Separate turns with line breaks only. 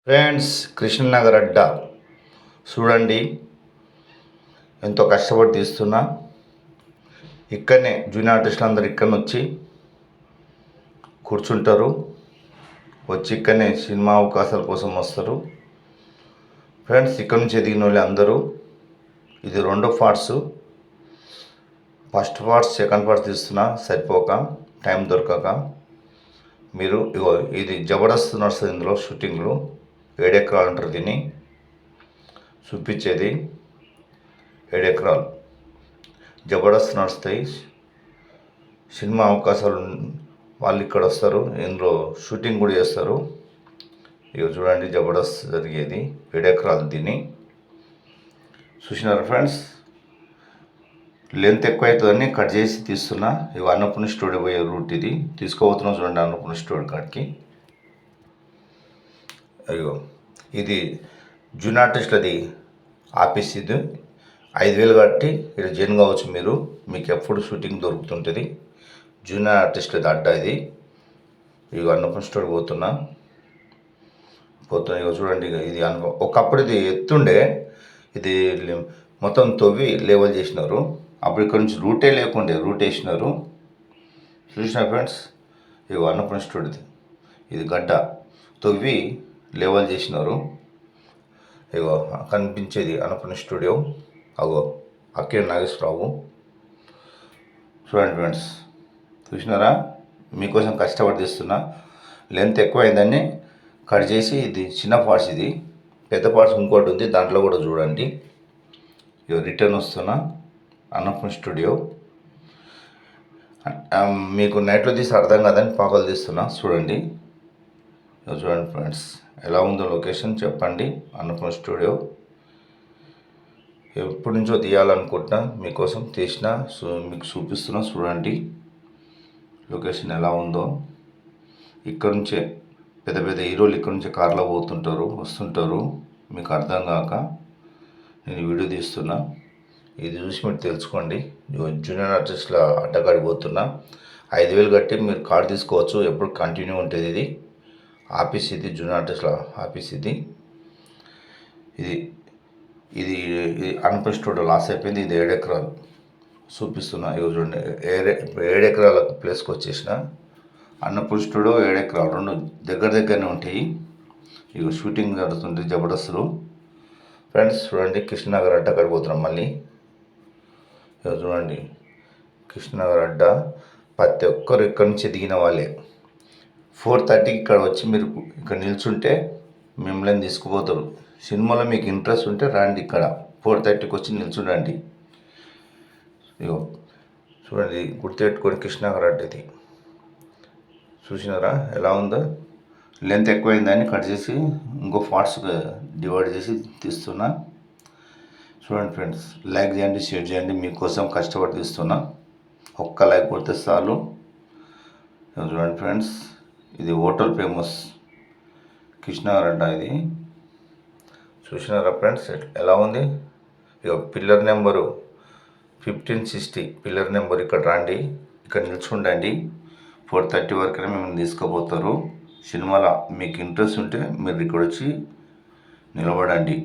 Friends, Krishnanagar అడ్డా చూడండి, ఎంతో కష్టపడి తీస్తున్నా. ఇక్కడనే జూనియర్ ఆర్టిస్టులు అందరు ఇక్కడ వచ్చి కూర్చుంటారు. వచ్చి ఇక్కడనే సినిమా అవకాశాల కోసం వస్తారు. ఫ్రెండ్స్, ఇక్కడ నుంచి ఎదిగిన వాళ్ళు అందరూ. ఇది రెండో parts. First parts second parts తీస్తున్నా, సరిపోక టైం దొరకక. మీరు ఇగో ఇది జబర్దస్త్ నడుస్తుంది. ఇందులో షూటింగ్లు 7 ఎకరాలు అంటారు దీన్ని. చూపించేది 7 ఎకరాలు జబర్దస్త్ నడుస్తాయి. సినిమా అవకాశాలు వాళ్ళు ఇక్కడ వస్తారు, ఇందులో షూటింగ్ కూడా చేస్తారు. ఇక చూడండి, జబర్దస్త్ జరిగేది 7 ఎకరాలు. దీన్ని చూసినారు ఫ్రెండ్స్. లెంత్ ఎక్కువ అవుతుందని కట్ చేసి తీస్తున్నా. ఇవి అన్నపూర్ణ స్టూడియో పోయే రూట్ ఇది. తీసుకోబోతున్నాం చూడండి, అన్నపూర్ణ స్టూడియో కాడికి. అయ్యో, ఇది జూనియర్ ఆర్టిస్టులది ఆఫీస్. ఇది 5,000 కట్టి ఇక్కడ జాయిన్ కావచ్చు మీరు. మీకు ఎప్పుడు షూటింగ్ దొరుకుతుంటుంది. జూనియర్ ఆర్టిస్టులది అడ్డా ఇది. ఇక అన్నపూర్ణ స్టూడియో పోతున్నా. ఇక చూడండి, ఇది ఒకప్పుడు ఇది ఎత్తుండే. ఇది మొత్తం తవ్వి లెవెల్ చేసినారు. అప్పుడు ఇక్కడ నుంచి రూటే లేకుండే, రూట్ వేసినారు. చూసిన ఫ్రెండ్స్, ఇక అన్నపూర్ణ స్టూడియోది ఇది గడ్డ తవ్వి లెవెల్ చేసినారు. ఇగో కనిపించేది అన్నపూర్ణ స్టూడియో. అగో అక్కే నాగేశ్వరరావు. చూడండి ఫ్రెండ్స్, చూసినారా? మీకోసం కష్టపడి తీస్తున్నా. లెంత్ ఎక్కువైందని కట్ చేసి ఇది చిన్న పార్ట్స్. ఇది పెద్ద పార్ట్స్ ఇంకోటి ఉంది, దాంట్లో కూడా చూడండి. ఇక రిటర్న్ వస్తున్నా అన్నపూర్ణ స్టూడియో. మీకు నైట్లో తీసి అర్థం కాదని పాకలు తీస్తున్నా. చూడండి ఫ్రెండ్స్, ఎలా ఉందో లొకేషన్ చెప్పండి. అన్నపూర్ణ స్టూడియో ఎప్పటి నుంచో తీయాలనుకుంటున్నా, మీకోసం తీసిన మీకు చూపిస్తున్నా. చూడండి లొకేషన్ ఎలా ఉందో. ఇక్కడ నుంచే పెద్ద పెద్ద హీరోలు ఇక్కడ నుంచే కార్లో పోతుంటారు, వస్తుంటారు. మీకు అర్థం కాక నేను వీడియో తీస్తున్నా. ఇది చూసి మీరు తెలుసుకోండి. జూనియర్ ఆర్టిస్టుల అడ్డగాడి పోతున్నా. 5,000 కట్టి మీరు కార్డు తీసుకోవచ్చు. ఎప్పుడు కంటిన్యూ ఉంటుంది ఇది. ఆఫీస్ ఇది, జూనియర్ ఆర్టిస్టుల ఆఫీస్ ఇది. ఇది ఇది అన్నపూర్ణ స్టూడియో లాస్ అయిపోయింది. ఇది 7 ఎకరాలు చూపిస్తున్నా. ఇవి చూడండి, 7 ఎకరాల ప్లేస్కి వచ్చేసిన. అన్నపూర్ణ స్టూడియో 7 ఎకరాలు, రెండు దగ్గరనే ఉంటాయి. ఇక షూటింగ్ జరుగుతుంది జబర్దస్త్లో. ఫ్రెండ్స్ చూడండి, కృష్ణనగర్ అడ్డా కడిపోతున్నాం మళ్ళీ. ఇక చూడండి, కృష్ణనగర్ అడ్డా. ప్రతి ఒక్కరు ఇక్కడ నుంచి దిగిన వాళ్ళే. 4:30కి ఇక్కడ వచ్చి మీరు ఇక్కడ నిల్చుంటే మిమ్మల్ని తీసుకుపోతారు. సినిమాలో మీకు ఇంట్రెస్ట్ ఉంటే రండి. ఇక్కడ 4:30కి వచ్చి నిల్చుండండి. ఇగో చూడండి, గుర్తుపెట్టుకొని కృష్ణనగర్ అడ్డది. చూసినారా ఎలా ఉందో? లెంత్ ఎక్కువైందని కట్ చేసి ఇంకో పార్ట్స్గా డివైడ్ చేసి తీస్తున్నా. చూడండి ఫ్రెండ్స్, లైక్ చేయండి, షేర్ చేయండి. మీకోసం కష్టపడి తీస్తున్నా. ఒక్క లైక్ కొడితే చాలు. చూడండి ఫ్రెండ్స్, ఇది హోటల్ ఫేమస్ కృష్ణనగర్ అడ్డా ఇది. చూసినారా ఫ్రెండ్స్ ఎలా ఉంది? ఇక పిల్లర్ నెంబరు 1560 పిల్లర్ నెంబర్. ఇక్కడ రండి, ఇక్కడ నిల్చుండండి. 4:30 వరకునే మిమ్మల్ని తీసుకుపోతారు. సినిమాలో మీకు ఇంట్రెస్ట్ ఉంటే మీరు ఇక్కడ వచ్చి నిలబడండి.